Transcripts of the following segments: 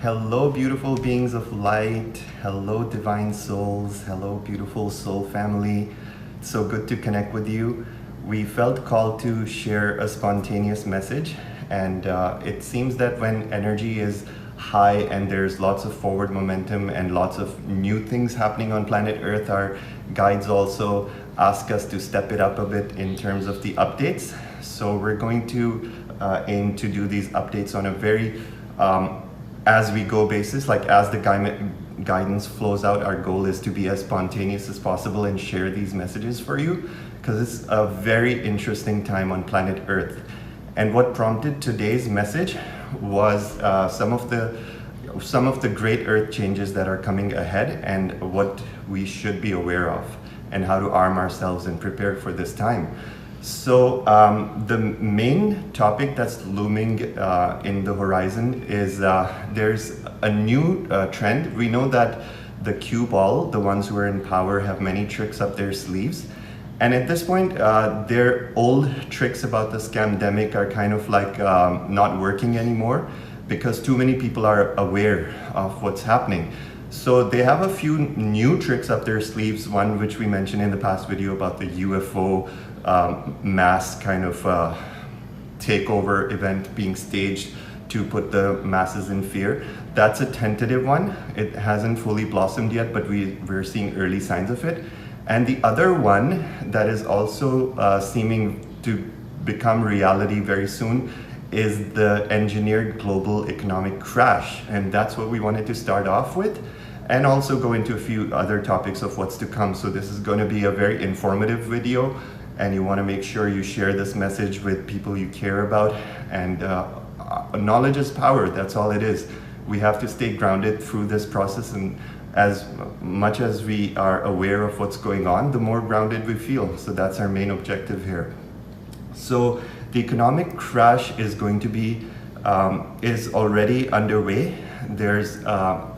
Hello, beautiful beings of light. Hello, divine souls. Hello, beautiful soul family. It's so good to connect with you. We felt called to share a spontaneous message, and it seems that when energy is high and there's lots of forward momentum and lots of new things happening on planet Earth, our guides also ask us to step it up a bit in terms of the updates. So we're going to aim to do these updates on a very as we go basis, like as the guidance flows out. Our goal is to be as spontaneous as possible and share these messages for you, because it's a very interesting time on planet Earth. And what prompted today's message was some of the great Earth changes that are coming ahead and what we should be aware of and how to arm ourselves and prepare for this time. So the main topic that's looming in the horizon is there's a new trend. We know that the cue ball, the ones who are in power, have many tricks up their sleeves. And at this point, their old tricks about the scamdemic are kind of like not working anymore, because too many people are aware of what's happening. So they have a few new tricks up their sleeves, one which we mentioned in the past video about the UFO mass kind of takeover event being staged to put the masses in fear. That's a tentative one. It hasn't fully blossomed yet, but we're seeing early signs of it. And the other one that is also seeming to become reality very soon is the engineered global economic crash. And that's what we wanted to start off with, and also go into a few other topics of what's to come. So this is going to be a very informative video, and you want to make sure you share this message with people you care about. And knowledge is power. That's all it is. We have to stay grounded through this process, and as much as we are aware of what's going on, the more grounded we feel. So that's our main objective here. So the economic crash is going to be is already underway. There's so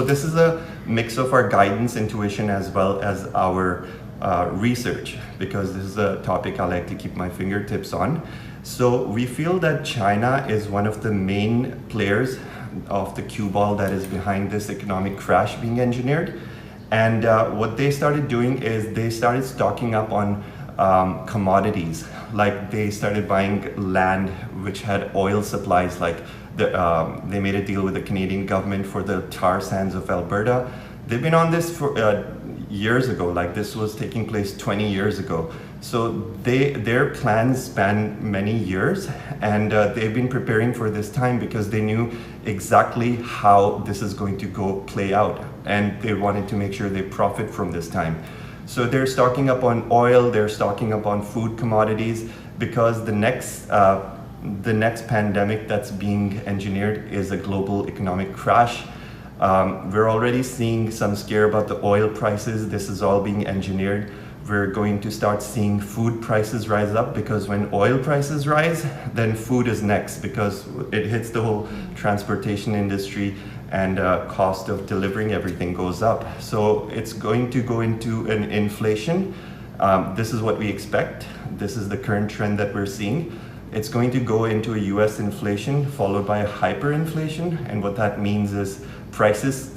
this is a mix of our guidance, intuition, as well as our research, because this is a topic I like to keep my fingertips on. So we feel that China is one of the main players of the cue ball that is behind this economic crash being engineered. And what they started doing is they started stocking up on commodities. Like they started buying land which had oil supplies, like they made a deal with the Canadian government for the tar sands of Alberta. They've been on this for years ago, like this was taking place 20 years ago. So their plans span many years, and they've been preparing for this time because they knew exactly how this is going to play out, and they wanted to make sure they profit from this time. So they're stocking up on oil, they're stocking up on food commodities, because the next pandemic that's being engineered is a global economic crash. We're already seeing some scare about the oil prices. This is all being engineered. We're going to start seeing food prices rise up, because when oil prices rise, then food is next, because it hits the whole transportation industry, and cost of delivering everything goes up. So it's going to go into an inflation. This is what we expect. This is the current trend that we're seeing. It's going to go into a US inflation followed by a hyperinflation. And what that means is prices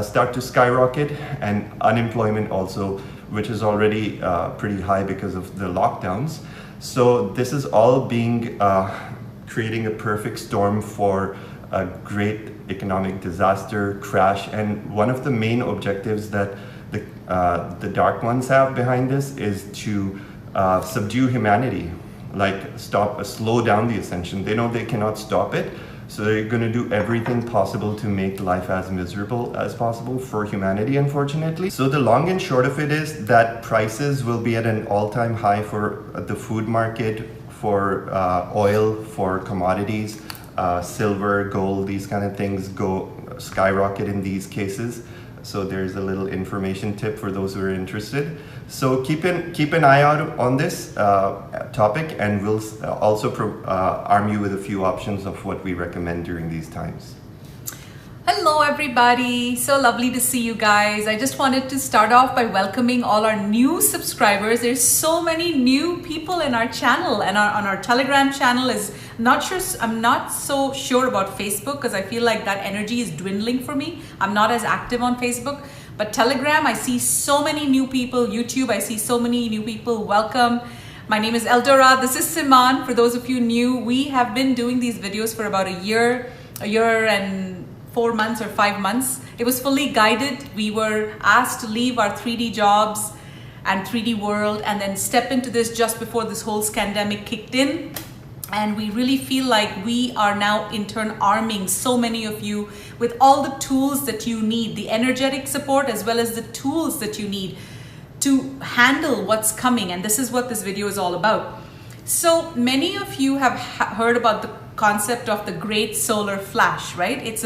start to skyrocket, and unemployment also, which is already pretty high because of the lockdowns. So this is all being creating a perfect storm for a great economic disaster, crash. And one of the main objectives that the dark ones have behind this is to subdue humanity, like slow down the ascension. They know they cannot stop it, so they're going to do everything possible to make life as miserable as possible for humanity, unfortunately. So the long and short of it is that prices will be at an all-time high for the food market, for oil, for commodities, silver, gold, these kind of things go skyrocket in these cases. So there's a little information tip for those who are interested. So keep an eye out on this topic, and we'll also arm you with a few options of what we recommend during these times. Hello everybody, so lovely to see you guys. I just wanted to start off by welcoming all our new subscribers. There's so many new people in our channel, and on our Telegram channel as I'm not so sure about Facebook because I feel like that energy is dwindling for me. I'm not as active on Facebook. But Telegram, I see so many new people. YouTube, I see so many new people. Welcome. My name is Eldora. This is Siman. For those of you new, we have been doing these videos for about a year and 4 months or 5 months. It was fully guided. We were asked to leave our 3D jobs and 3D world and then step into this just before this whole scandemic kicked in. And we really feel like we are now in turn arming so many of you with all the tools that you need, the energetic support as well as the tools that you need to handle what's coming. And this is what this video is all about. So many of you have heard about the concept of the great solar flash, right? It's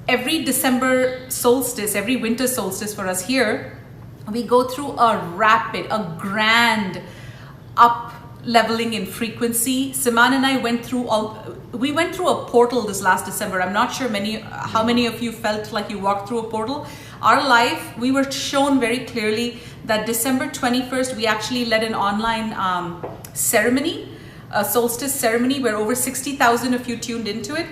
every December solstice, every winter solstice for us here, we go through a grand up leveling in frequency. Siman and I went through a portal this last December. I'm not sure how many of you felt like you walked through a portal. Our life, we were shown very clearly that December 21st, we actually led an online ceremony, a solstice ceremony where over 60,000 of you tuned into it.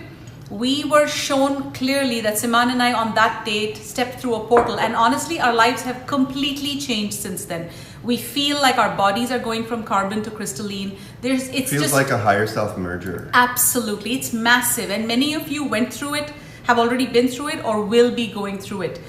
We were shown clearly that Siman and I on that date stepped through a portal, and honestly our lives have completely changed since then. We feel like our bodies are going from carbon to crystalline. It feels like a higher self merger. Absolutely, it's massive, and many of you went through it, have already been through it, or will be going through it.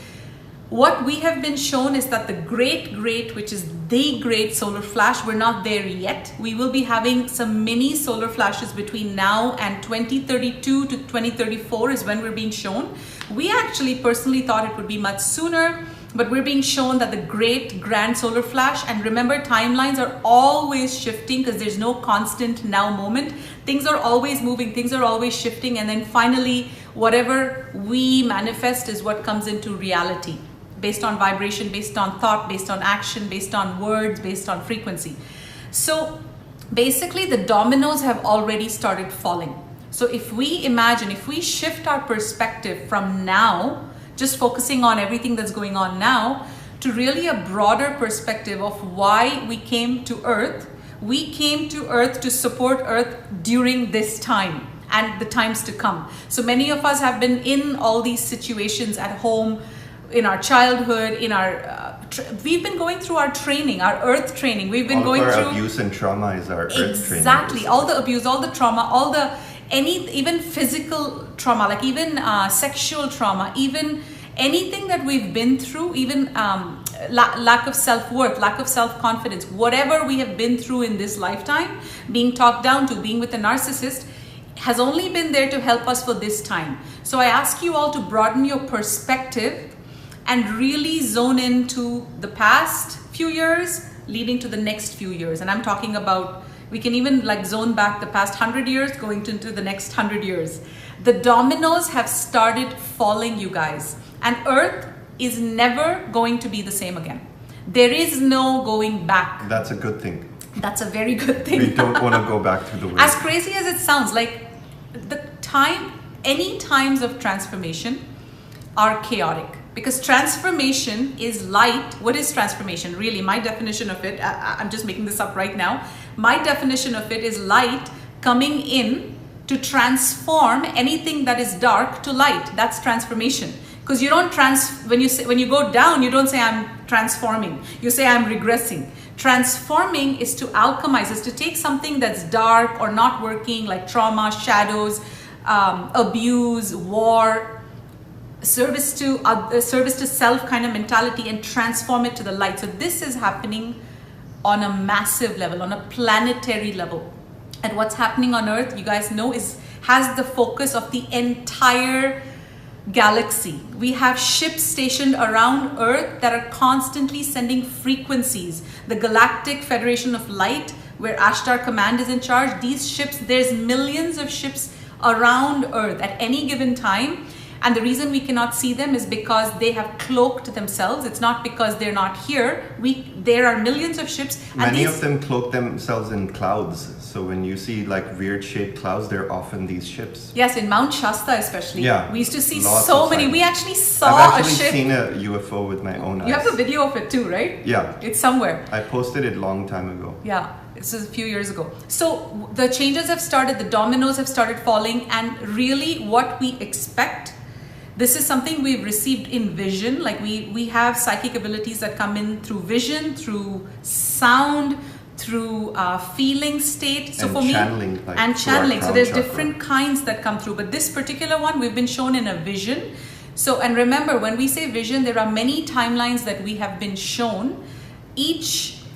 What we have been shown is that the great, which is the great solar flash, we're not there yet. We will be having some mini solar flashes between now and 2032 to 2034 is when we're being shown. We actually personally thought it would be much sooner, but we're being shown that the great grand solar flash, and remember timelines are always shifting because there's no constant now moment. Things are always moving, things are always shifting, and then finally whatever we manifest is what comes into reality. Based on vibration, based on thought, based on action, based on words, based on frequency. So basically the dominoes have already started falling. So if we shift our perspective from now, just focusing on everything that's going on now, to really a broader perspective of why we came to Earth. We came to Earth to support Earth during this time and the times to come. So many of us have been in all these situations at home, in our childhood, we've been going through our training, our Earth training. We've been going through abuse and trauma is our Earth training. Exactly, all the abuse, all the trauma, even physical trauma, like even sexual trauma, even anything that we've been through, even lack of self-worth, lack of self-confidence, whatever we have been through in this lifetime, being talked down to, being with a narcissist, has only been there to help us for this time. So I ask you all to broaden your perspective and really zone into the past few years leading to the next few years. And I'm talking about, we can even like zone back the past 100 years going into the next 100 years. The dominoes have started falling, you guys, and Earth is never going to be the same again. There is no going back. That's a good thing. That's a very good thing. We don't want to go back to the way. As crazy as it sounds, like any times of transformation are chaotic. Because transformation is light. What is transformation? Really, my definition of it, I'm just making this up right now. My definition of it is light coming in to transform anything that is dark to light. That's transformation. Because you don't when you go down, you don't say I'm transforming. You say I'm regressing. Transforming is to alchemize, is to take something that's dark or not working, like trauma, shadows, abuse, war, service to self kind of mentality, and transform it to the light. So this is happening on a massive level, on a planetary level. And what's happening on Earth, you guys know, has the focus of the entire galaxy. We have ships stationed around Earth that are constantly sending frequencies. The Galactic Federation of Light, where Ashtar Command is in charge, these ships, there's millions of ships around Earth at any given time. And the reason we cannot see them is because they have cloaked themselves. It's not because they're not here. There are millions of ships. Many of them cloak themselves in clouds. So when you see like weird shaped clouds, they're often these ships. Yes, in Mount Shasta especially. Yeah, we used to see lots so of many. signs. We actually saw I've a actually ship. seen a UFO with my own eyes. You have a video of it too, right? Yeah. It's somewhere. I posted it long time ago. Yeah, this is a few years ago. So the changes have started, the dominoes have started falling, and really what we expect, this is something we've received in vision. Like we have psychic abilities that come in through vision, through sound, through feeling state. So And for me, channeling, like, and through our channeling. So crown there's chakra. different kinds that come through, but this particular one we've been shown in a vision. So, and remember, when we say vision, there are many timelines that we have been shown.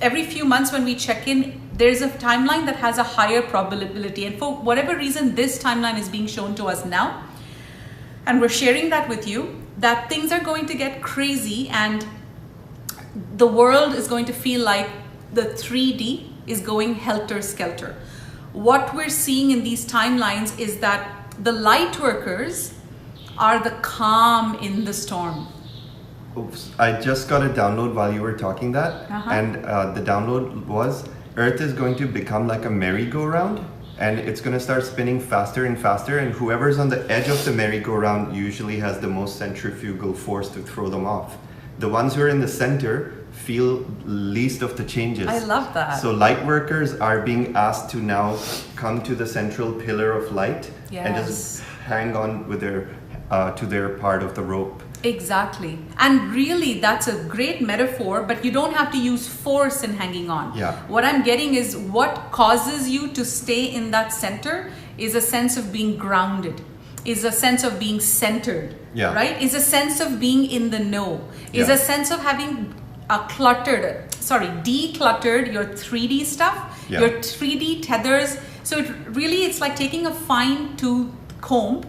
Every few months when we check in, there's a timeline that has a higher probability, and for whatever reason this timeline is being shown to us now, and we're sharing that with you, that things are going to get crazy and the world is going to feel like the 3D is going helter-skelter. What we're seeing in these timelines is that the light workers are the calm in the storm. Oops, I just got a download while you were talking that, and the download was Earth is going to become like a merry-go-round, and it's going to start spinning faster and faster, and whoever's on the edge of the merry-go-round usually has the most centrifugal force to throw them off. The ones who are in the center feel least of the changes. I love that. So light workers are being asked to now come to the central pillar of light and just hang on with their to their part of the rope. Exactly. And really that's a great metaphor, but you don't have to use force in hanging on. Yeah. What I'm getting is what causes you to stay in that center is a sense of being grounded, is a sense of being centered, right? Is a sense of being in the know, is a sense of having decluttered your 3D stuff, your 3D tethers. So it's like taking a fine tooth comb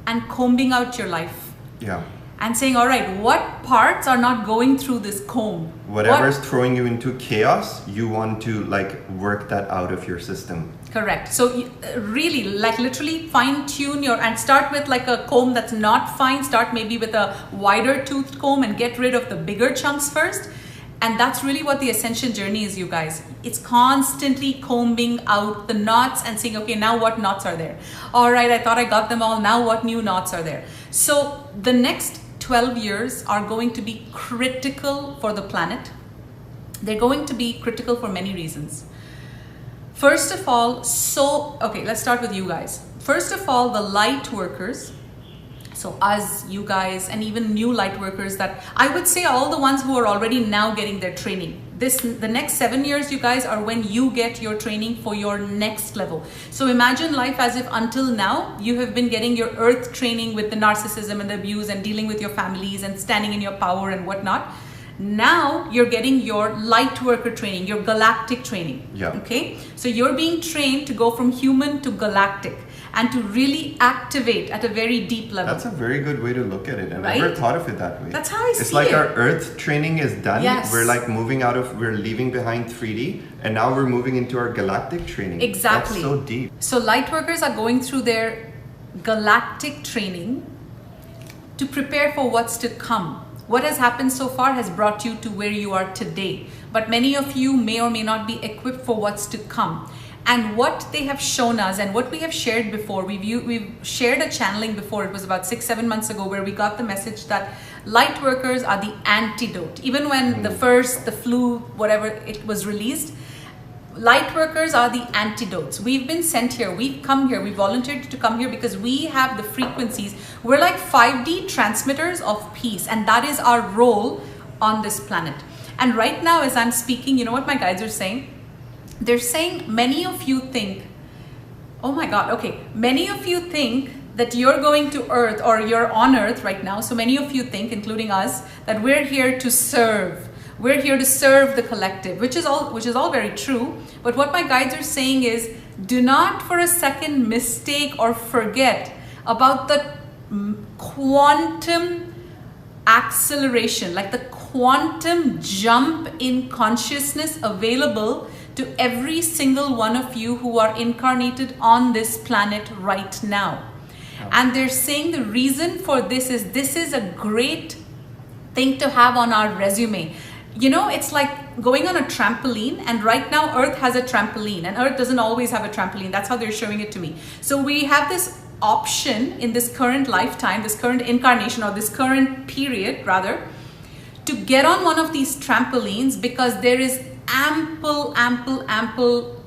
and combing out your life. Yeah. And saying, all right, what parts are not going through this comb? Whatever's throwing you into chaos, you want to like work that out of your system. Correct. So really, like literally fine tune and start with like a comb that's not fine. Start maybe with a wider toothed comb and get rid of the bigger chunks first. And that's really what the ascension journey is, you guys. It's constantly combing out the knots and saying, okay, now what knots are there? All right, I thought I got them all. Now what new knots are there? So the next 12 years are going to be critical for the planet. They're going to be critical for many reasons. First of all, okay, let's start with you guys. First of all, the light workers, so us, you guys, and even new light workers that I would say all the ones who are already now getting their training. The next 7 years, you guys, are when you get your training for your next level. So imagine life as if until now you have been getting your earth training with the narcissism and the abuse and dealing with your families and standing in your power and whatnot. Now you're getting your light worker training, your galactic training. Yeah. Okay. So you're being trained to go from human to galactic and to really activate at a very deep level. That's a very good way to look at it. I Right? never thought of it that way. That's how I see it. It's like our earth training is done. Yes. We're like we're leaving behind 3D, and now we're moving into our galactic training. Exactly. That's so deep. So light workers are going through their galactic training to prepare for what's to come. What has happened so far has brought you to where you are today. But many of you may or may not be equipped for what's to come. And what they have shown us and what we have shared before, we've shared a channeling before. It was about 6-7 months ago where we got the message that light workers are the antidote. Even when the flu, whatever, it was released, light workers are the antidotes. We've been sent here. We've come here. We volunteered to come here because we have the frequencies. We're like 5D transmitters of peace. And that is our role on this planet. And right now, as I'm speaking, you know what my guides are saying? They're saying many of you think, oh my God, okay. Many of you think that you're going to Earth or you're on Earth right now. So many of you think, including us, that we're here to serve. We're here to serve the collective, which is all very true. But what my guides are saying is, do not for a second mistake or forget about the quantum acceleration, like the quantum jump in consciousness available to every single one of you who are incarnated on this planet right now. And they're saying the reason for this is a great thing to have on our resume. you know, it's like going on a trampoline, and right now Earth has a trampoline, and Earth doesn't always have a trampoline. That's how they're showing it to me. So we have this option in this current lifetime, this current incarnation, or this current period rather, to get on one of these trampolines, because there is ample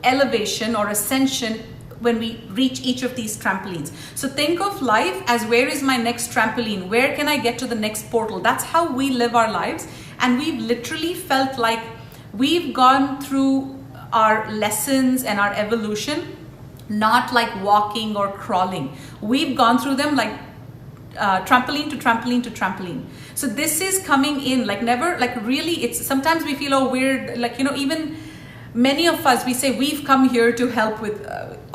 elevation or ascension when we reach each of these trampolines. So think of life as, where is my next trampoline? Where can I get to the next portal? That's how we live our lives. And we've literally felt like we've gone through our lessons and our evolution, not like walking or crawling. We've gone through them like trampoline to trampoline to trampoline. So this is coming in like never, like really, it's sometimes we feel, oh, weird, like, you know, even many of us, we say we've come here to help with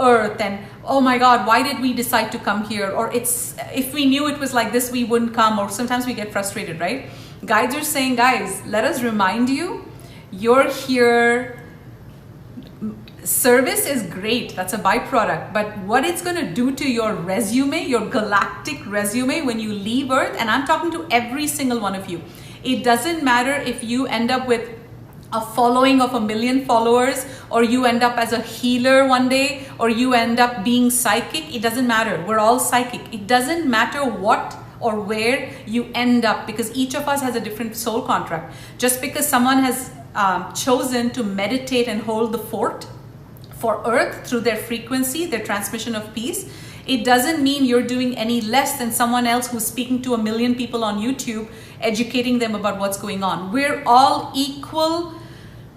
Earth, and oh my God, why did we decide to come here? Or it's, if we knew it was like this, we wouldn't come. Or sometimes we get frustrated, right? Guides are saying, guys, let us remind you, you're here. Service is great, that's a byproduct, but what it's going to do to your resume, your galactic resume, when you leave Earth, and I'm talking to every single one of you, it doesn't matter if you end up with a following of 1 million followers, or you end up as a healer one day, or you end up being psychic. It doesn't matter. We're all psychic. It doesn't matter what or where you end up, because each of us has a different soul contract. Just because someone has chosen to meditate and hold the fort for Earth through their frequency, their transmission of peace, it doesn't mean you're doing any less than someone else who's speaking to 1 million people on YouTube, educating them about what's going on. We're all equal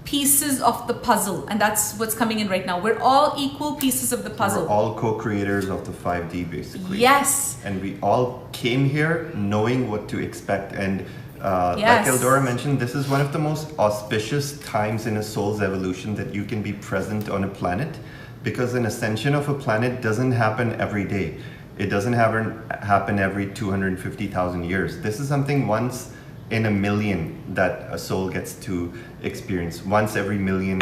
pieces of the puzzle, and that's what's coming in right now. We're all equal pieces of the puzzle. We're all co-creators of the 5D, basically. Yes. And we all came here knowing what to expect. And yes. like Eldora mentioned, this is one of the most auspicious times in a soul's evolution that you can be present on a planet, because an ascension of a planet doesn't happen every day. It doesn't happen every 250,000 years. This is something once in a million that a soul gets to experience, once every million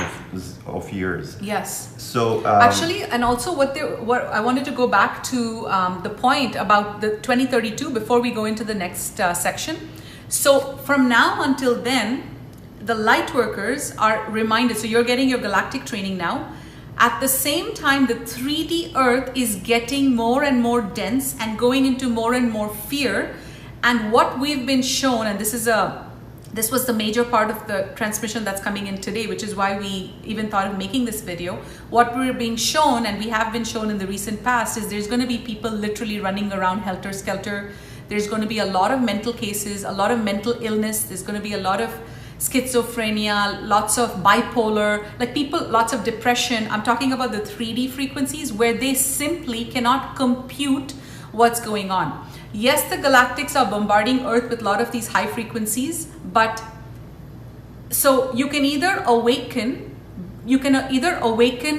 of years. Yes. So actually, and also what I wanted to go back to the point about the 2032 before we go into the next section. So from now until then, the light workers are reminded, so you're getting your galactic training now. At the same time, the 3D Earth is getting more and more dense and going into more and more fear. And what we've been shown, and this was the major part of the transmission that's coming in today, which is why we even thought of making this video. What we're being shown, and we have been shown in the recent past, is there's going to be people literally running around helter-skelter. There's going to be a lot of mental cases, a lot of mental illness. There's going to be a lot of schizophrenia, lots of bipolar, like people, lots of depression. I'm talking about the 3D frequencies where they simply cannot compute what's going on. Yes, the galactics are bombarding Earth with a lot of these high frequencies, but so you can either awaken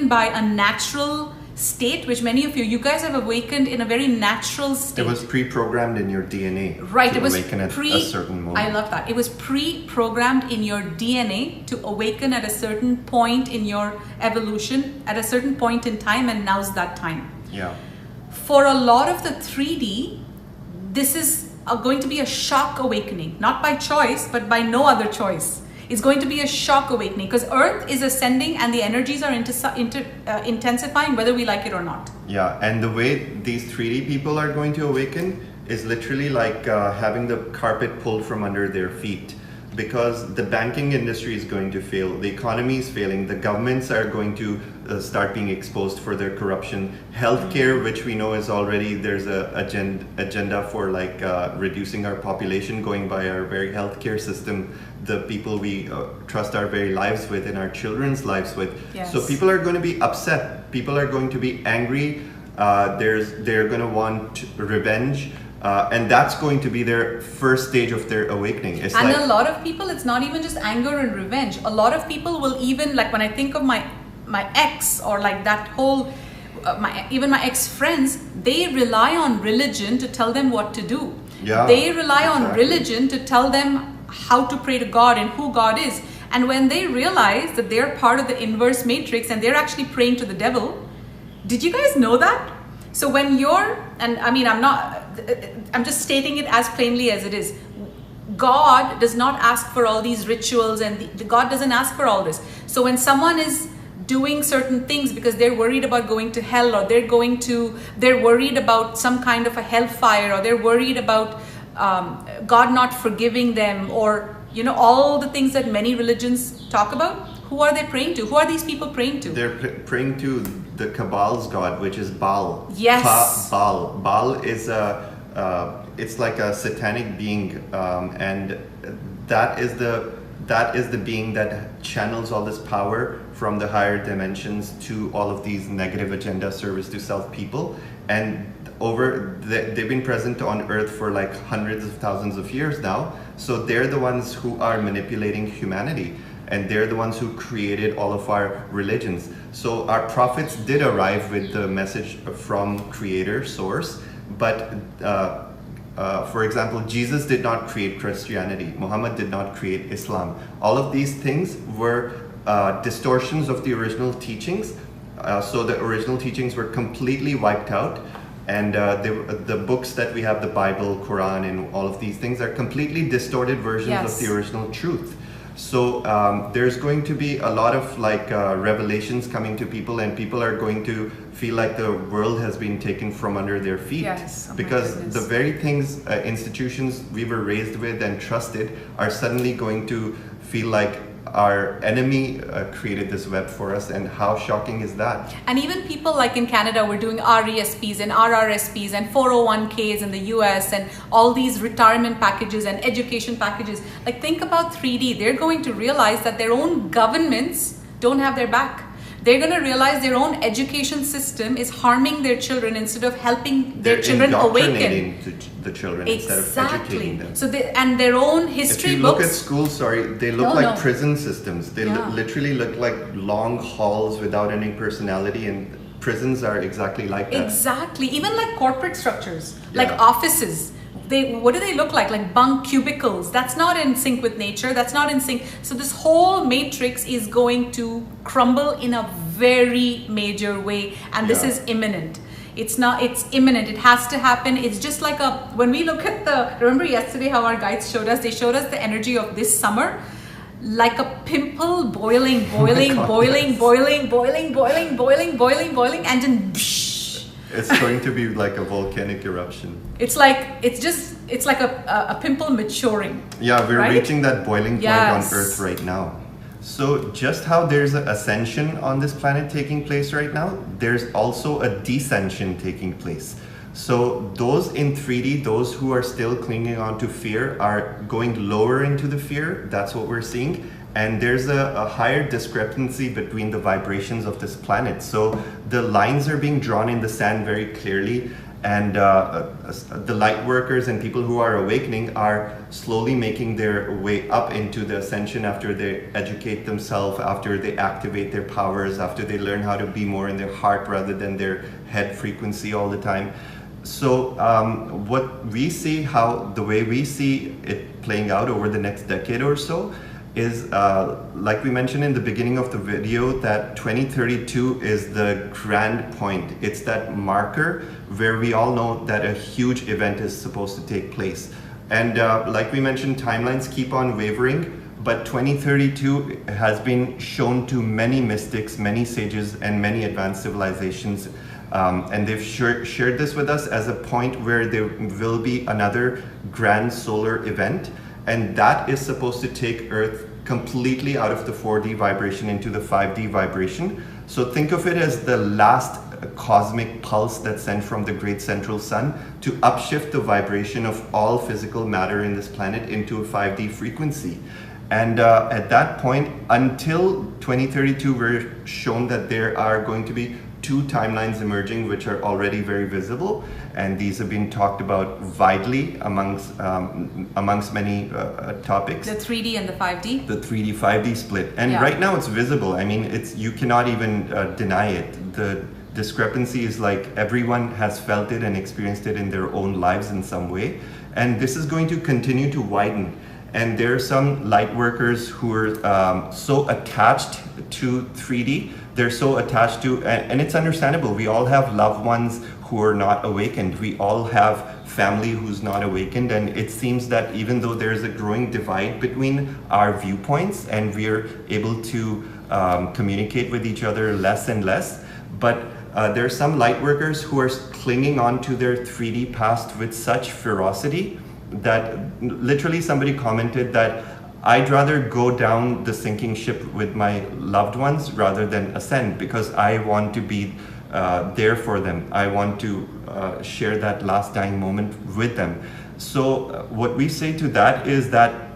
by a natural state, which many of you guys have awakened in a very natural state. It was pre-programmed in your DNA. Right, to it was awaken at a certain moment. I love that. It was pre-programmed in your DNA to awaken at a certain point in your evolution, at a certain point in time, and now's that time. Yeah. For a lot of the 3D, this is going to be a shock awakening, not by choice, but by no other choice. It's going to be a shock awakening because Earth is ascending and the energies are intensifying whether we like it or not. Yeah, and the way these 3D people are going to awaken is literally like having the carpet pulled from under their feet, because the banking industry is going to fail, the economy is failing, the governments are going to start being exposed for their corruption. Healthcare, which we know is already, there's a agenda for like reducing our population, going by our very healthcare system, the people we trust our very lives with and our children's lives with. Yes. So people are going to be upset, people are going to be angry, they're going to want revenge. And that's going to be their first stage of their awakening. It's and like, a lot of people, it's not even just anger and revenge. A lot of people will even, like when I think of my ex, or like that whole, even my ex-friends, they rely on religion to tell them what to do. Yeah, they rely on exactly. religion to tell them how to pray to God and who God is. And when they realize that they're part of the inverse matrix and they're actually praying to the devil, did you guys know that? So when you're, and I mean, I'm just stating it as plainly as it is. God does not ask for all these rituals, and the God doesn't ask for all this. So when someone is doing certain things because they're worried about going to hell, or they're worried about some kind of a hellfire, or they're worried about God not forgiving them, or all the things that many religions talk about, who are they praying to? Who are these people praying to? They're praying to the Kabbal's God, which is Baal. Yes. Baal is it's like a satanic being, and that is the being that channels all this power from the higher dimensions to all of these negative agenda service to self people. And they've been present on Earth for like hundreds of thousands of years now. So they're the ones who are manipulating humanity, and they're the ones who created all of our religions. So our prophets did arrive with the message from Creator, Source, but for example, Jesus did not create Christianity. Muhammad did not create Islam. All of these things were distortions of the original teachings. So the original teachings were completely wiped out. And the books that we have, the Bible, Quran, and all of these things are completely distorted versions of the original truth. So there's going to be a lot of revelations coming to people, and people are going to feel like the world has been taken from under their feet. Yes, oh because the very things, institutions we were raised with and trusted are suddenly going to feel like our enemy created this web for us, and how shocking is that? And even people like in Canada were doing RESPs and RRSPs and 401ks in the US, and all these retirement packages and education packages. Like, think about 3D. They're going to realize that their own governments don't have their back. They're going to realize their own education system is harming their children instead of helping their children awaken. The children instead of educating them. So and their own history books. If you look at schools, they look like prison systems. They literally look like long halls without any personality, and prisons are exactly like that. Exactly. Even like corporate structures, like offices. What do they look like? Like bunk cubicles. That's not in sync with nature. That's not in sync. So this whole matrix is going to crumble in a very major way, and this is imminent. It's imminent. It has to happen. It's just like when we look at remember yesterday how our guides showed us? They showed us the energy of this summer, like a pimple boiling, boiling, boiling, boiling, boiling, boiling, boiling, boiling, boiling, and then it's going to be like a volcanic eruption. It's like a pimple maturing. Yeah, we're reaching that boiling point on Earth right now. So just how there's an ascension on this planet taking place right now, there's also a descension taking place. So those in 3D, those who are still clinging on to fear, are going lower into the fear. That's what we're seeing. And there's a higher discrepancy between the vibrations of this planet. So the lines are being drawn in the sand very clearly, and the light workers and people who are awakening are slowly making their way up into the ascension after they educate themselves, after they activate their powers, after they learn how to be more in their heart rather than their head frequency all the time. So what we see, the way we see it playing out over the next decade or so, is like we mentioned in the beginning of the video, that 2032 is the grand point. It's that marker where we all know that a huge event is supposed to take place. And like we mentioned, timelines keep on wavering, but 2032 has been shown to many mystics, many sages, and many advanced civilizations. And they've shared this with us as a point where there will be another grand solar event. And that is supposed to take Earth completely out of the 4D vibration into the 5D vibration. So think of it as the last cosmic pulse that's sent from the great central sun to upshift the vibration of all physical matter in this planet into a 5D frequency. And at that point, until 2032, we're shown that there are going to be two timelines emerging, which are already very visible, and these have been talked about widely amongst many topics. The 3D and the 5D? The 3D 5D split. And right now it's visible. I mean, you cannot even deny it. The discrepancy is like everyone has felt it and experienced it in their own lives in some way. And this is going to continue to widen. And there are some light workers who are so attached to 3D. They're so attached to, and it's understandable. We all have loved ones who are not awakened. We all have family who's not awakened, and it seems that even though there's a growing divide between our viewpoints and we're able to communicate with each other less and less, but there are some light workers who are clinging on to their 3D past with such ferocity that literally somebody commented that I'd rather go down the sinking ship with my loved ones rather than ascend, because I want to be there for them. I want to share that last dying moment with them. So what we say to that is that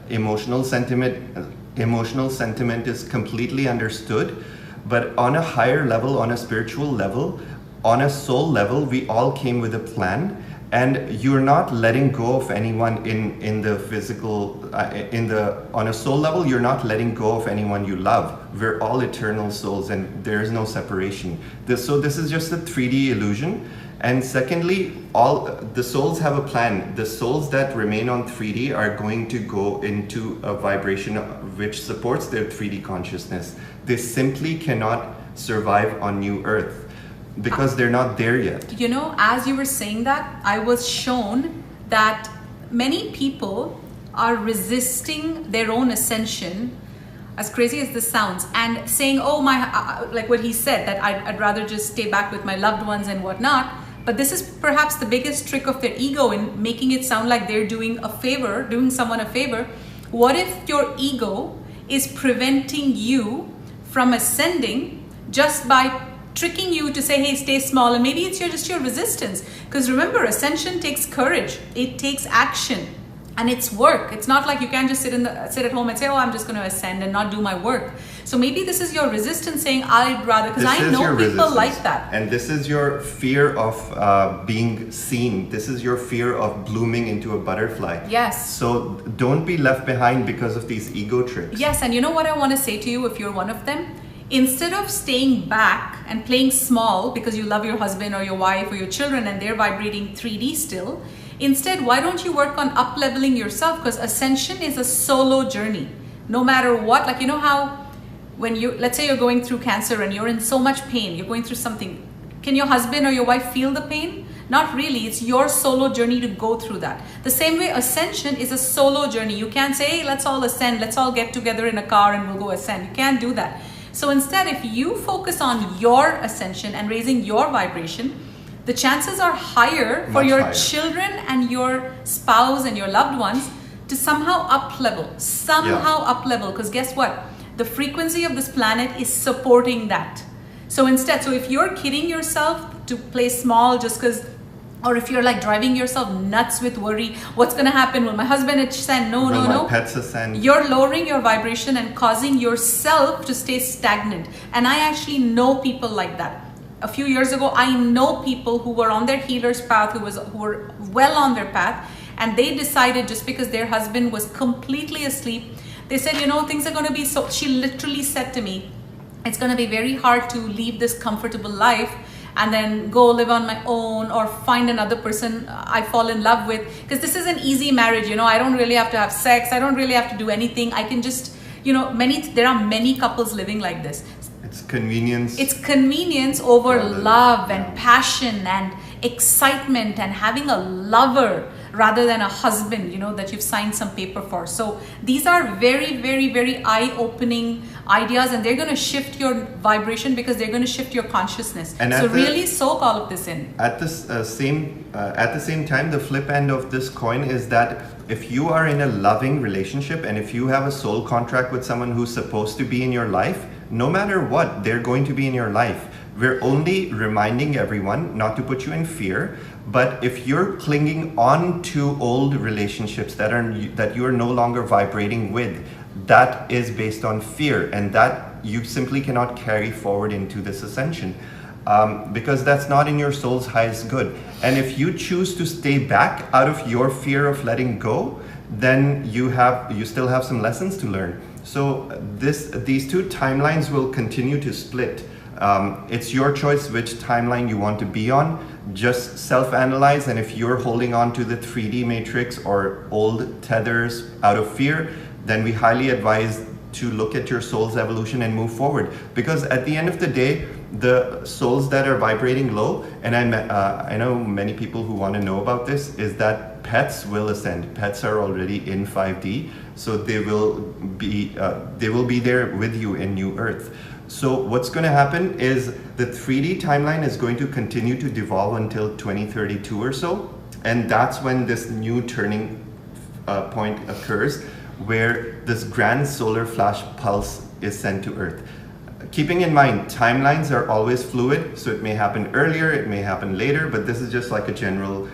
emotional sentiment is completely understood, but on a higher level, on a spiritual level, on a soul level, we all came with a plan. And you're not letting go of anyone in the physical, on a soul level, you're not letting go of anyone you love. We're all eternal souls and there is no separation. So this is just a 3D illusion. And secondly, all the souls have a plan. The souls that remain on 3D are going to go into a vibration which supports their 3D consciousness. They simply cannot survive on New Earth, because they're not there yet. You know, as you were saying that, I was shown that many people are resisting their own ascension, as crazy as this sounds, and saying, oh my, like what he said, that I'd rather just stay back with my loved ones and whatnot. But this is perhaps the biggest trick of their ego in making it sound like they're doing a favor, doing someone a favor. What if your ego is preventing you from ascending just by tricking you to say, hey, stay small, and maybe it's just your resistance? Because remember, ascension takes courage, it takes action, and it's work. It's not like you can just sit at home and say, oh, I'm just going to ascend and not do my work. So maybe this is your resistance saying, I'd rather, because I know people like that. And this is your fear of being seen. This is your fear of blooming into a butterfly. Yes. So don't be left behind because of these ego tricks. Yes, and you know what I want to say to you if you're one of them? Instead of staying back and playing small because you love your husband or your wife or your children and they're vibrating 3D still, instead, why don't you work on up-leveling yourself? Because ascension is a solo journey. No matter what, like you know how when you, let's say you're going through cancer and you're in so much pain, you're going through something, can your husband or your wife feel the pain? Not really. It's your solo journey to go through that. The same way ascension is a solo journey. You can't say, hey, let's all ascend, let's all get together in a car and we'll go ascend. You can't do that. So instead, if you focus on your ascension and raising your vibration, the chances are higher for your children and your spouse and your loved ones to somehow up level, because guess what? The frequency of this planet is supporting that. So instead, so if you're kidding yourself to play small just because, or if you're like driving yourself nuts with worry, what's going to happen? Will my husband ascend? No. My pets ascend? You're lowering your vibration and causing yourself to stay stagnant. And I actually know people like that. A few years ago, I know people who were on their healer's path, who were well on their path, and they decided just because their husband was completely asleep, they said, you know, things are going to be so, she literally said to me, it's going to be very hard to leave this comfortable life and then go live on my own or find another person I fall in love with. Because this is an easy marriage, you know, I don't really have to have sex. I don't really have to do anything. I can just, you know, there are many couples living like this. It's convenience. It's convenience over love and passion and excitement and having a lover rather than a husband, you know, that you've signed some paper for. So these are very, very, very eye-opening ideas, and they're going to shift your vibration because they're going to shift your consciousness. And so really soak all of this in. At the same time, the flip end of this coin is that if you are in a loving relationship and if you have a soul contract with someone who's supposed to be in your life, no matter what, they're going to be in your life. We're only reminding everyone not to put you in fear, but if you're clinging on to old relationships that you are no longer vibrating with, that is based on fear, and that you simply cannot carry forward into this ascension, because that's not in your soul's highest good. And if you choose to stay back out of your fear of letting go, then you still have some lessons to learn. So these two timelines will continue to split. It's your choice which timeline you want to be on. Just self-analyze, and if you're holding on to the 3D matrix or old tethers out of fear, then we highly advise to look at your soul's evolution and move forward. Because at the end of the day, the souls that are vibrating low, and I know many people who want to know about this, is that pets will ascend. Pets are already in 5D, so they will be there with you in New Earth. So what's going to happen is the 3D timeline is going to continue to devolve until 2032 or so, and that's when this new turning point occurs, where this grand solar flash pulse is sent to Earth. Keeping in mind, timelines are always fluid, so it may happen earlier, it may happen later, but this is just like a general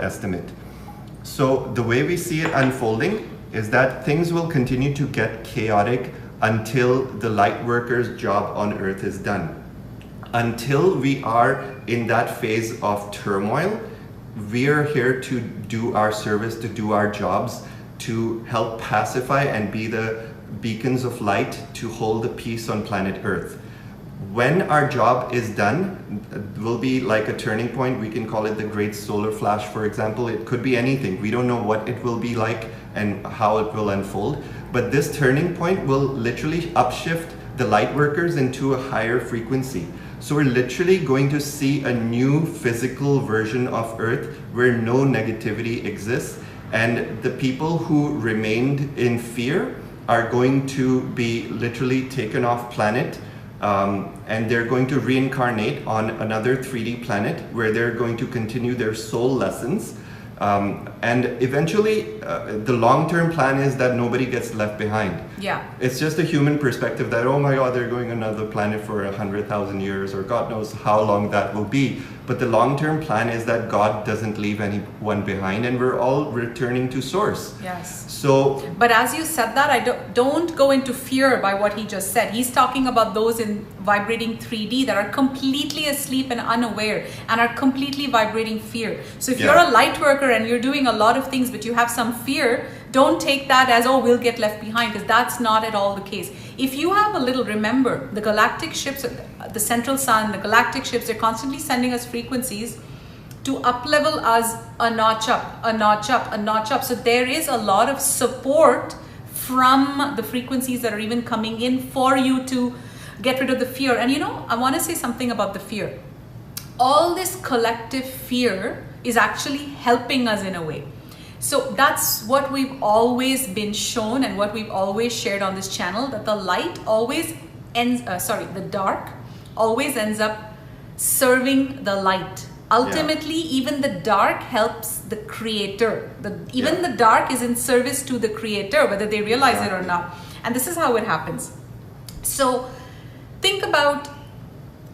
estimate. So the way we see it unfolding is that things will continue to get chaotic until the light workers' job on Earth is done. Until we are in that phase of turmoil, we are here to do our service, to do our jobs, to help pacify and be the beacons of light to hold the peace on planet Earth. When our job is done, it will be like a turning point. We can call it the Great Solar Flash, for example. It could be anything. We don't know what it will be like and how it will unfold. But this turning point will literally upshift the light workers into a higher frequency. So we're literally going to see a new physical version of Earth where no negativity exists. And the people who remained in fear are going to be literally taken off planet, and they're going to reincarnate on another 3D planet where they're going to continue their soul lessons. And eventually, the long-term plan is that nobody gets left behind. Yeah. It's just a human perspective that, oh my God, they're going another planet for 100,000 years, or God knows how long that will be. But the long-term plan is that God doesn't leave anyone behind, and we're all returning to source. Yes. So, but as you said that, I don't go into fear by what he just said. He's talking about those in vibrating 3D that are completely asleep and unaware and are completely vibrating fear. So if you're a light worker and you're doing a lot of things, but you have some fear, don't take that as, oh, we'll get left behind, because that's not at all the case. If you have a little, remember, the galactic ships, the central sun, the galactic ships, they're constantly sending us frequencies to up-level us a notch up, a notch up, a notch up. So there is a lot of support from the frequencies that are even coming in for you to get rid of the fear. And you know, I want to say something about the fear. All this collective fear is actually helping us in a way. So that's what we've always been shown and what we've always shared on this channel, that the light always ends, the dark always ends up serving the light. Ultimately, even the dark helps the creator. Even the dark is in service to the creator, whether they realize it or not. And this is how it happens. So think about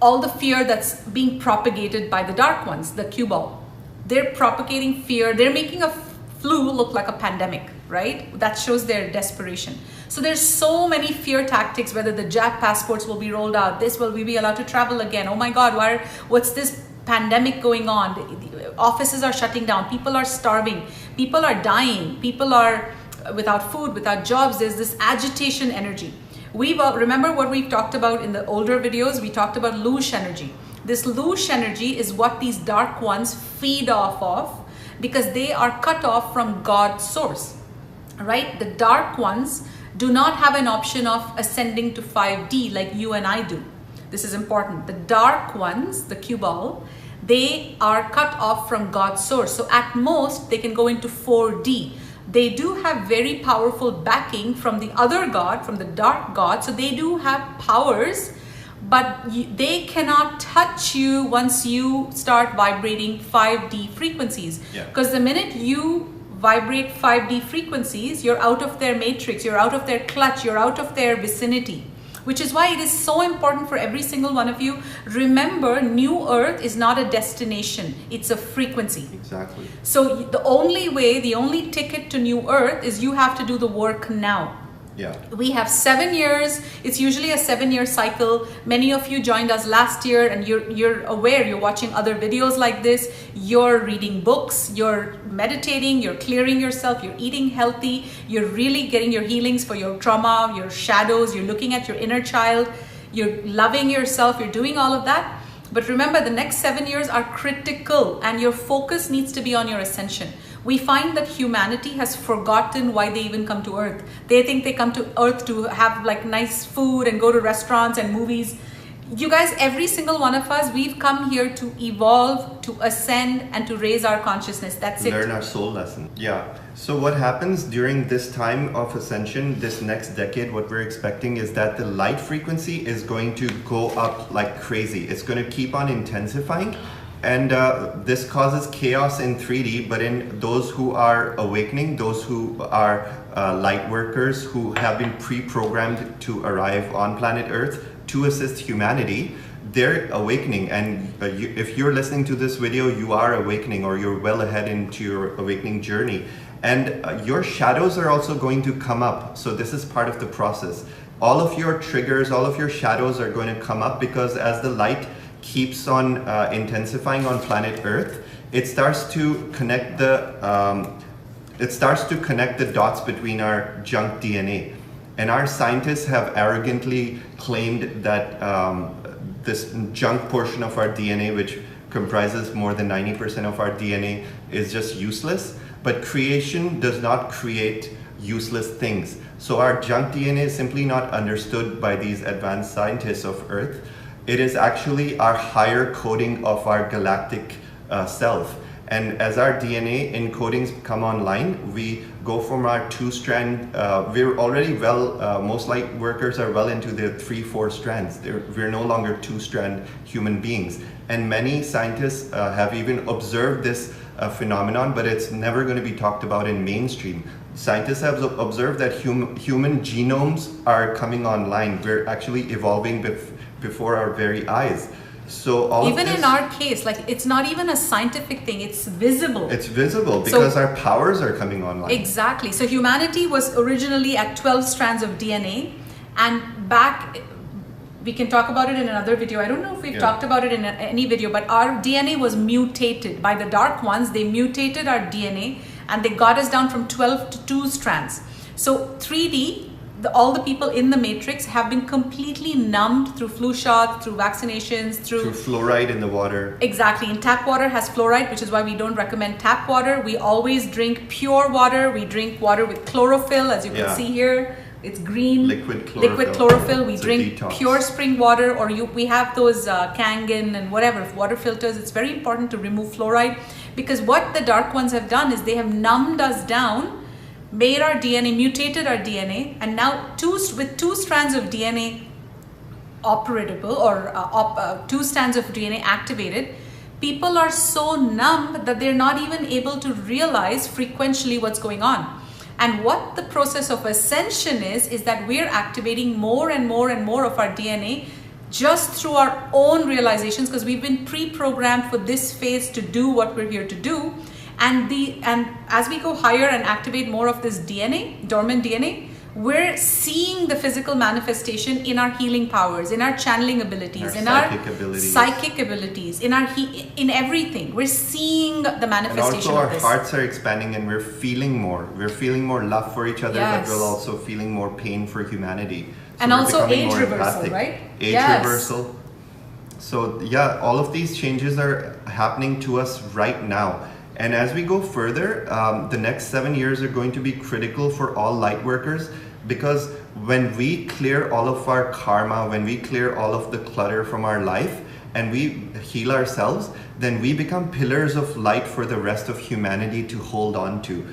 all the fear that's being propagated by the dark ones, the cue ball. They're propagating fear. They're making a flu look like a pandemic, right? That shows their desperation. So there's so many fear tactics, whether the JAT passports will be rolled out, will we be allowed to travel again? Oh my God, what's this pandemic going on? The offices are shutting down, people are starving, people are dying, people are without food, without jobs. There's this agitation energy. Remember what we've talked about in the older videos? We talked about loosh energy. This loosh energy is what these dark ones feed off of, because they are cut off from God's source, right? The dark ones do not have an option of ascending to 5D like you and I do. This is important. The dark ones, the cue ball, they are cut off from God's source. So at most, they can go into 4D. They do have very powerful backing from the other God, from the dark God. So they do have powers, but they cannot touch you once you start vibrating 5D frequencies. Because the minute you vibrate 5D frequencies, you're out of their matrix, you're out of their clutch, you're out of their vicinity. Which is why it is so important for every single one of you. Remember, New Earth is not a destination, it's a frequency. Exactly. So the only way, the only ticket to New Earth is you have to do the work now. Yeah. We have 7 years. It's usually a 7-year cycle. Many of you joined us last year, and you're aware, you're watching other videos like this, you're reading books, you're meditating, you're clearing yourself, you're eating healthy, you're really getting your healings for your trauma, your shadows, you're looking at your inner child, you're loving yourself, you're doing all of that. But remember, the next 7 years are critical, and your focus needs to be on your ascension. We find that humanity has forgotten why they even come to Earth. They think they come to Earth to have like nice food and go to restaurants and movies. You guys, every single one of us, we've come here to evolve, to ascend, and to raise our consciousness. That's it. Learn our soul lesson. Yeah. So what happens during this time of ascension, this next decade, what we're expecting is that the light frequency is going to go up like crazy. It's going to keep on intensifying. And this causes chaos in 3D, but in those who are awakening, those who are light workers who have been pre-programmed to arrive on planet Earth to assist humanity, they're awakening. And if you're listening to this video, you are awakening, or you're well ahead into your awakening journey. And your shadows are also going to come up. So this is part of the process. All of your triggers, all of your shadows are going to come up, because as the light keeps on intensifying on planet Earth, it starts to connect the dots between our junk DNA. And our scientists have arrogantly claimed that this junk portion of our DNA, which comprises more than 90% of our DNA, is just useless. But creation does not create useless things. So our junk DNA is simply not understood by these advanced scientists of Earth. It is actually our higher coding of our galactic self. And as our DNA encodings come online, we go from our 2-strand, we're already most light workers are well into their 3-4 strands. We're no longer 2-strand human beings. And many scientists have even observed this phenomenon, but it's never going to be talked about in mainstream. Scientists have observed that human genomes are coming online. We're actually evolving before our very eyes. So all even in our case, like, it's not even a scientific thing, it's visible. It's visible because our powers are coming online. Exactly. So humanity was originally at 12 strands of DNA, and back, we can talk about it in another video. I don't know if we've talked about it in any video, but our DNA was mutated by the dark ones. They mutated our DNA and they got us down from 12 to 2 strands. So 3D, all the people in the matrix have been completely numbed through flu shots, through vaccinations, through fluoride in the water. Exactly. And tap water has fluoride, which is why we don't recommend tap water. We always drink pure water. We drink water with chlorophyll, as you can see here. It's green. Liquid chlorophyll. Liquid chlorophyll. We drink pure spring water, or we have those Kangen and whatever water filters. It's very important to remove fluoride, because what the dark ones have done is they have numbed us down, made our DNA, mutated our DNA, and now with 2 strands of DNA operatable, or 2 strands of DNA activated, people are so numb that they're not even able to realize frequentially what's going on. And what the process of ascension is that we're activating more and more and more of our DNA just through our own realizations, because we've been pre-programmed for this phase to do what we're here to do. And as we go higher and activate more of this DNA, dormant DNA, we're seeing the physical manifestation in our healing powers, in our channeling abilities, in our psychic abilities, in everything. We're seeing the manifestation and also of this. our hearts are expanding, and we're feeling more. We're feeling more love for each other, but we're also feeling more pain for humanity. So and also age reversal, right? Age reversal. So yeah, all of these changes are happening to us right now. And as we go further, the next 7 years are going to be critical for all light workers, because when we clear all of our karma, when we clear all of the clutter from our life and we heal ourselves, then we become pillars of light for the rest of humanity to hold on to.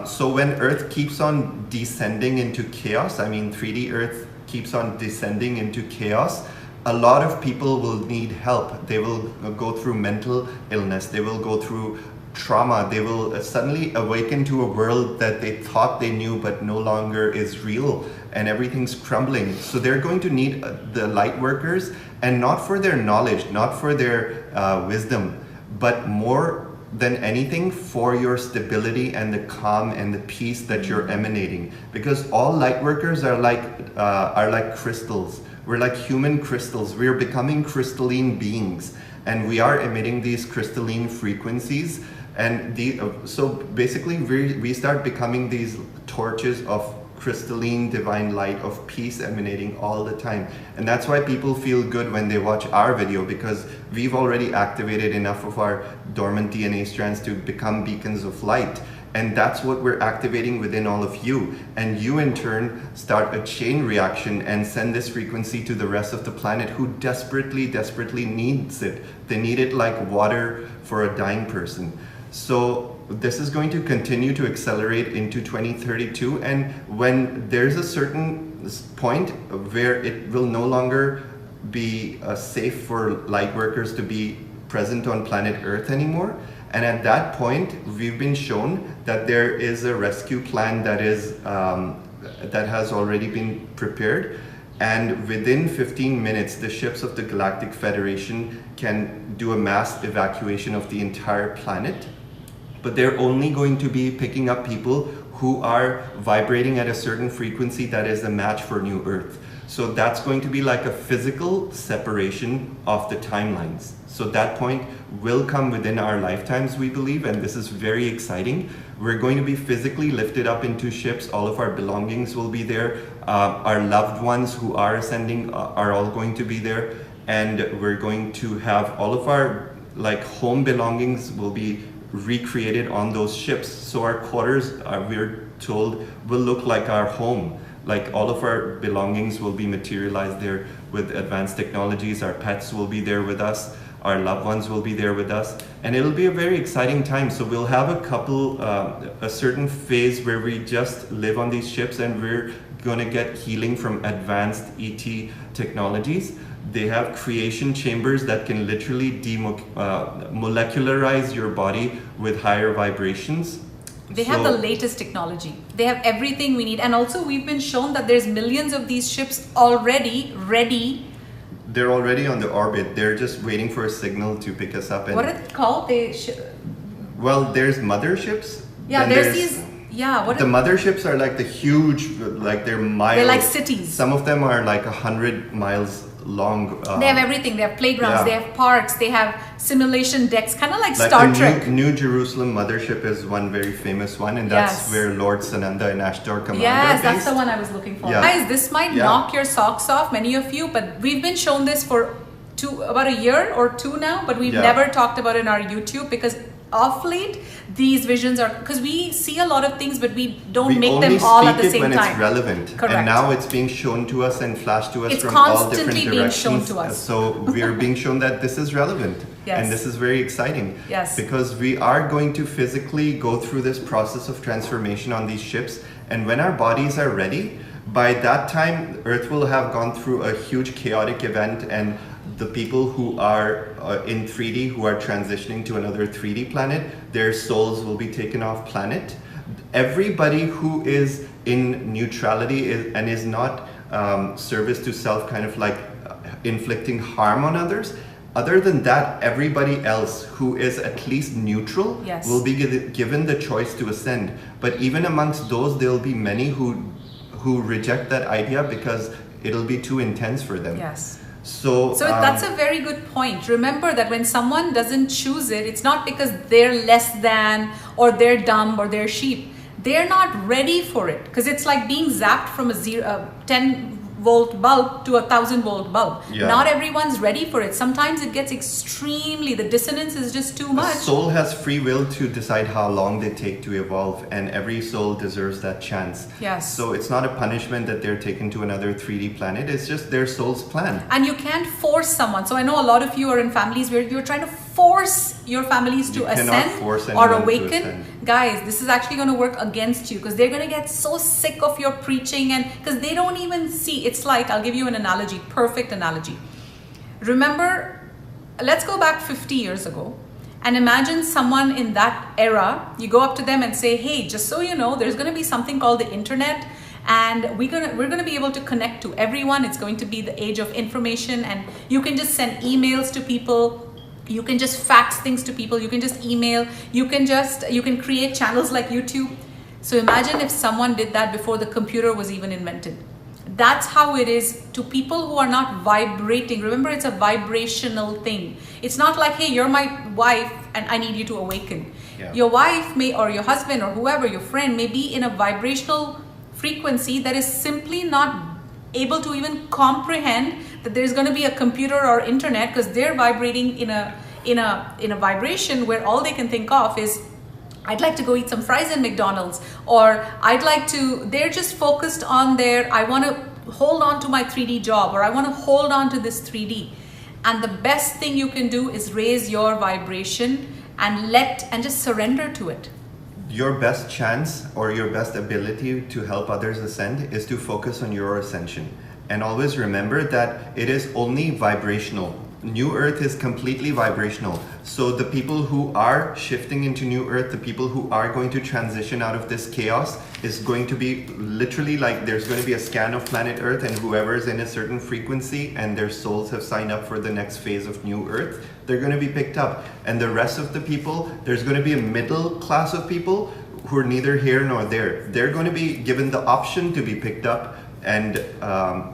So when Earth keeps on descending into chaos, I mean 3D Earth keeps on descending into chaos, a lot of people will need help. They will go through mental illness, they will go through trauma, they will suddenly awaken to a world that they thought they knew but no longer is real, and everything's crumbling. So they're going to need the light workers, and not for their knowledge, not for their wisdom, but more than anything for your stability and the calm and the peace that you're emanating. Because all light workers are like crystals. We're like human crystals. We're becoming crystalline beings, and we are emitting these crystalline frequencies. And so basically we start becoming these torches of crystalline divine light of peace emanating all the time. And that's why people feel good when they watch our video, because we've already activated enough of our dormant DNA strands to become beacons of light. And that's what we're activating within all of you. And you in turn start a chain reaction and send this frequency to the rest of the planet who desperately, desperately needs it. They need it like water for a dying person. So this is going to continue to accelerate into 2032. And when there's a certain point where it will no longer be safe for light workers to be present on planet Earth anymore. And at that point, we've been shown that there is a rescue plan that is that has already been prepared. And within 15 minutes, the ships of the Galactic Federation can do a mass evacuation of the entire planet. But they're only going to be picking up people who are vibrating at a certain frequency that is a match for New Earth. So that's going to be like a physical separation of the timelines. So that point will come within our lifetimes, we believe, and this is very exciting. We're going to be physically lifted up into ships. All of our belongings will be there. Our loved ones who are ascending are all going to be there. And we're going to have all of our home belongings will be recreated on those ships. So our quarters, we're told, will look like our home. Like all of our belongings will be materialized there with advanced technologies. Our pets will be there with us. Our loved ones will be there with us. And it'll be a very exciting time. So we'll have a certain phase where we just live on these ships and we're gonna get healing from advanced ET technologies. They have creation chambers that can literally molecularize your body with higher vibrations. They have the latest technology. They have everything we need. And also we've been shown that there's millions of these ships already ready. They're already on the orbit. They're just waiting for a signal to pick us up. And what are they called? Well, there's motherships. Yeah, there's these. Yeah, the motherships are like the huge, they're miles. They're like cities. Some of them are like 100 miles long. They have everything. They have playgrounds. Yeah. They have parks. They have simulation decks, kind of like Star Trek. New Jerusalem mothership is one very famous one, and that's where Lord Sananda and Ashdor Commander Yes, based. that's the one I was looking for. Yeah. Guys, this might knock your socks off, many of you, but we've been shown this for about a year or two now, but we've never talked about it in our YouTube because off late, these visions are, because we see a lot of things, but we don't make them all at the same time. When it's relevant. Correct. And now it's being shown to us and flashed to us it's from all different constantly directions. being shown to us. So we're being shown that this is relevant. Yes. And this is very exciting. Yes. Because we are going to physically go through this process of transformation on these ships. And when our bodies are ready, by that time, Earth will have gone through a huge chaotic event, and the people who are in 3D, who are transitioning to another 3D planet, their souls will be taken off planet. Everybody who is in neutrality and is not service to self, kind of inflicting harm on others. Other than that, everybody else who is at least neutral will be given the choice to ascend. But even amongst those, there will be many who reject that idea because it'll be too intense for them. Yes. So that's a very good point. Remember that when someone doesn't choose it, it's not because they're less than or they're dumb or they're sheep. They're not ready for it, because it's like being zapped from a 10-volt bulb to a 1,000-volt bulb. Yeah. Not everyone's ready for it. Sometimes it gets extremely, the dissonance is just too much. The soul has free will to decide how long they take to evolve, and every soul deserves that chance. Yes. So it's not a punishment that they're taken to another 3D planet, it's just their soul's plan. And you can't force someone. So I know a lot of you are in families where you're trying to force your families to ascend or awaken. Guys, this is actually going to work against you, because they're going to get so sick of your preaching, and because they don't even see. It's like, I'll give you an analogy, perfect analogy. Remember, let's go back 50 years ago and imagine someone in that era. You go up to them and say, hey, just so you know, there's going to be something called the internet, and we're gonna be able to connect to everyone. It's going to be the age of information, and you can just send emails to people. You can just fax things to people. You can just email. You can create channels like YouTube. So imagine if someone did that before the computer was even invented. That's how it is to people who are not vibrating. Remember, it's a vibrational thing. It's not like, hey, you're my wife and I need you to awaken. Yeah. Your wife may, or your husband or whoever, your friend may be in a vibrational frequency that is simply not able to even comprehend that there's going to be a computer or internet, because they're vibrating in a vibration where all they can think of is I'd like to go eat some fries in McDonald's, or they're just focused on I want to hold on to my 3D job, or I want to hold on to this 3D. And the best thing you can do is raise your vibration and just surrender to it. Your best chance or your best ability to help others ascend is to focus on your ascension. And always remember that it is only vibrational. New Earth is completely vibrational. So the people who are shifting into New Earth, the people who are going to transition out of this chaos, is going to be literally like there's going to be a scan of planet Earth, and whoever's in a certain frequency and their souls have signed up for the next phase of New Earth, they're going to be picked up. And the rest of the people, there's going to be a middle class of people who are neither here nor there. They're going to be given the option to be picked up and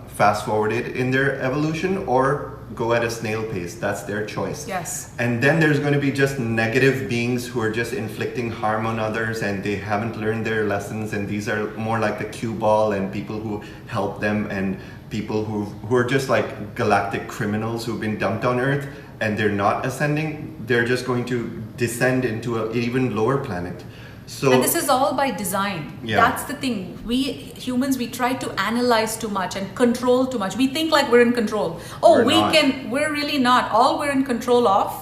fast forwarded in their evolution, or go at a snail pace. That's their choice. Yes. And then there's going to be just negative beings who are just inflicting harm on others, and they haven't learned their lessons, and these are more like the cue ball and people who help them, and people who are just like galactic criminals who've been dumped on Earth and they're not ascending. They're just going to descend into an even lower planet. So, and this is all by design. Yeah. That's the thing. We humans, we try to analyze too much and control too much. We think like we're in control. Oh, we're really not. All we're in control of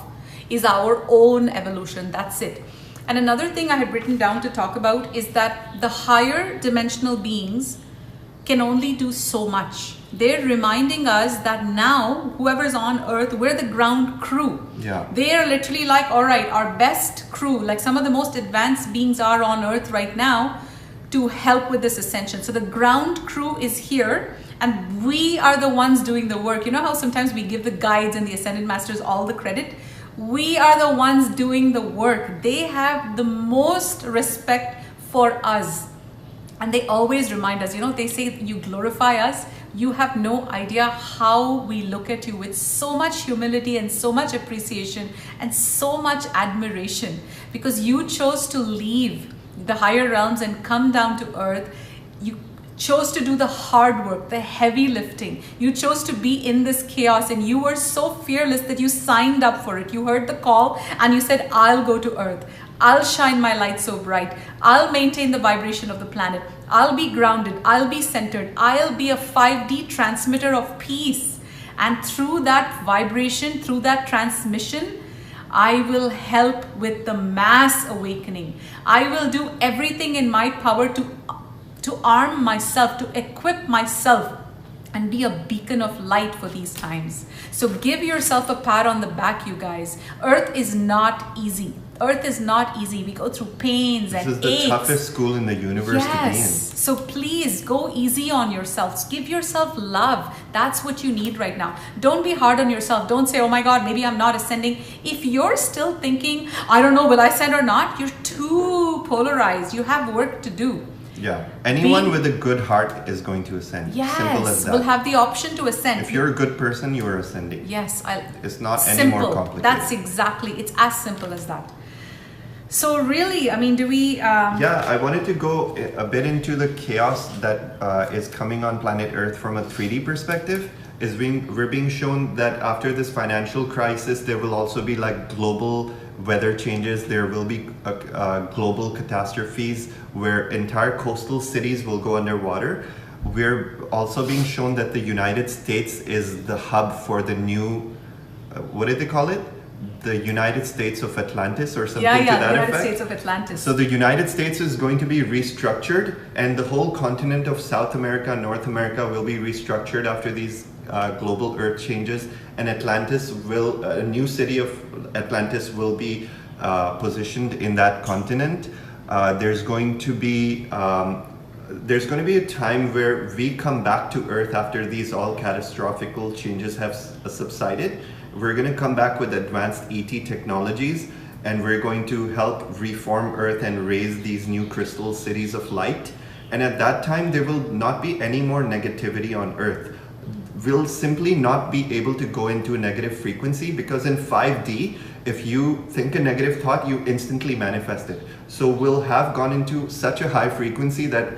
is our own evolution. That's it. And another thing I had written down to talk about is that the higher dimensional beings can only do so much. They're reminding us that now, whoever's on Earth, we're the ground crew. Yeah. They are literally like, all right, our best crew, like some of the most advanced beings are on Earth right now to help with this ascension. So the ground crew is here, and we are the ones doing the work. You know how sometimes we give the guides and the ascended masters all the credit? We are the ones doing the work. They have the most respect for us. And they always remind us, they say you glorify us. You have no idea how we look at you with so much humility and so much appreciation and so much admiration, because you chose to leave the higher realms and come down to Earth. You chose to do the hard work, the heavy lifting. You chose to be in this chaos, and you were so fearless that you signed up for it. You heard the call and you said, I'll go to Earth. I'll shine my light so bright. I'll maintain the vibration of the planet. I'll be grounded. I'll be centered. I'll be a 5D transmitter of peace. And through that vibration, through that transmission, I will help with the mass awakening. I will do everything in my power to arm myself, to equip myself, and be a beacon of light for these times. So give yourself a pat on the back, you guys. Earth is not easy. Earth is not easy. We go through pains and aches. This is the toughest school in the universe to be in. So please go easy on yourselves. Give yourself love. That's what you need right now. Don't be hard on yourself. Don't say, oh my God, maybe I'm not ascending. If you're still thinking, I don't know, will I ascend or not? You're too polarized. You have work to do. Yeah. Anyone with a good heart is going to ascend. Yes. Simple as that. Will have the option to ascend. If you're a good person, you are ascending. Yes. It's not any more complicated. That's exactly. It's as simple as that. So really, I mean, do we... Yeah, I wanted to go a bit into the chaos that is coming on planet Earth from a 3D perspective. We're being shown that after this financial crisis, there will also be like global weather changes. There will be global catastrophes where entire coastal cities will go underwater. We're also being shown that the United States is the hub for the new, what did they call it? The United States of Atlantis or something to that effect. Yeah, United States of Atlantis. So the United States is going to be restructured, and the whole continent of South America, North America will be restructured after these global earth changes, and a new city of Atlantis will be positioned in that continent. There's going to be a time where we come back to Earth after these all catastrophic changes have subsided. We're going to come back with advanced ET technologies, and we're going to help reform Earth and raise these new crystal cities of light. And at that time, there will not be any more negativity on Earth. We'll simply not be able to go into a negative frequency, because in 5D, if you think a negative thought, you instantly manifest it. So we'll have gone into such a high frequency that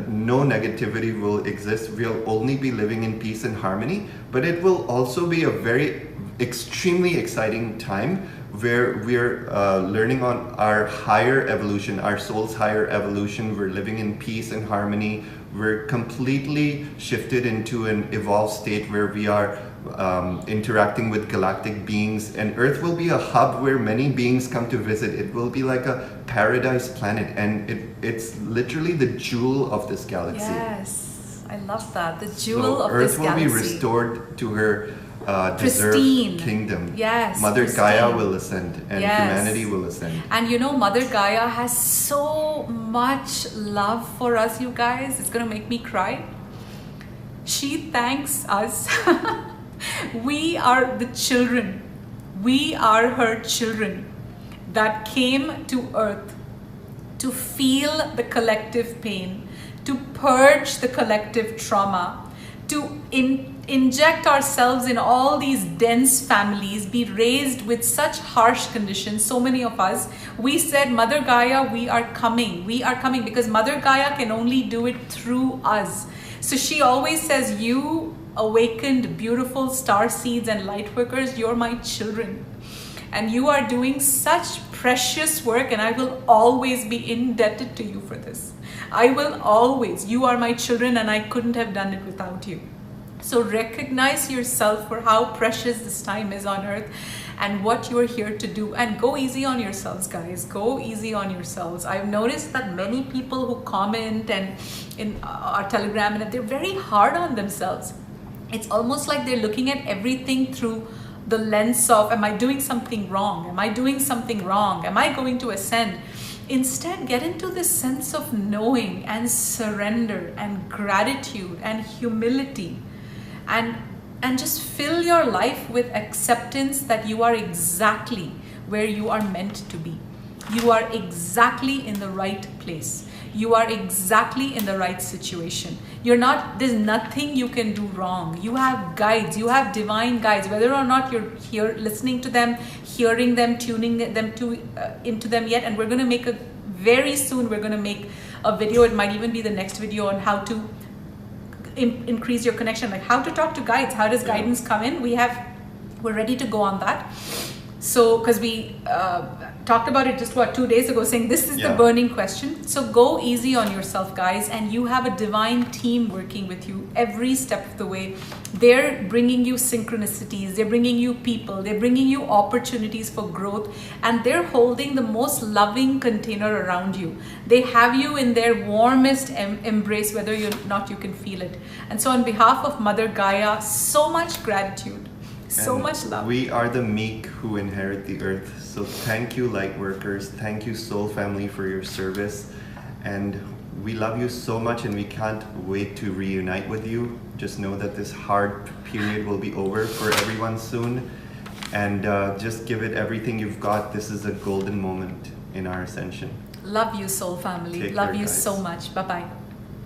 no negativity will exist. We'll only be living in peace and harmony, but it will also be a very extremely exciting time where we're learning on our higher evolution, our soul's higher evolution. We're living in peace and harmony. We're completely shifted into an evolved state where we are interacting with galactic beings, and Earth will be a hub where many beings come to visit. It will be like a paradise planet, and it's literally the jewel of this galaxy. Yes, I love that. The jewel of Earth this will galaxy. be restored to her Pristine deserved kingdom. Yes, Mother pristine. Gaia will ascend, and Yes. humanity will ascend. And you know, Mother Gaia has so much love for us, you guys. It's gonna make me cry. She thanks us. We are the children. We are her children that came to Earth to feel the collective pain, to purge the collective trauma, to inject ourselves in all these dense families, be raised with such harsh conditions. So many of us, we said, Mother Gaia, we are coming because Mother Gaia can only do it through us. So she always says, you awakened beautiful star seeds and light workers, you're my children, and you are doing such precious work, and I will always be indebted to you for this. I will always. You are my children, and I couldn't have done it without you. So recognize yourself for how precious this time is on Earth and what you're here to do, and go easy on yourselves, guys. Go easy on yourselves. I've noticed that many people who comment and in our Telegram, and they're very hard on themselves. It's almost like they're looking at everything through the lens of, am I doing something wrong? Am I doing something wrong? Am I going to ascend? Instead, get into this sense of knowing and surrender and gratitude and humility, and just fill your life with acceptance that you are exactly where you are meant to be. You are exactly in the right place. You are exactly in the right situation. There's nothing you can do wrong. You have guides, you have divine guides, whether or not you're here listening to them, hearing them, tuning them into them yet. And we're going to make very soon, we're going to make a video. It might even be the next video on how to increase your connection, like how to talk to guides. How does guidance come in? We're ready to go on that. So, because we talked about it just 2 days ago, saying this is the burning question. So go easy on yourself, guys, and you have a divine team working with you every step of the way. They're bringing you synchronicities, they're bringing you people, they're bringing you opportunities for growth, and they're holding the most loving container around you. They have you in their warmest embrace, whether you're not, you can feel it. And so on behalf of Mother Gaia, so much gratitude. So much love. We are the meek who inherit the earth. So thank you, light workers. Thank you, soul family, for your service. And we love you so much, and we can't wait to reunite with you. Just know that this hard period will be over for everyone soon. And just give it everything you've got. This is a golden moment in our ascension. Love you, soul family. Take Love care, you guys. so much. Bye-bye.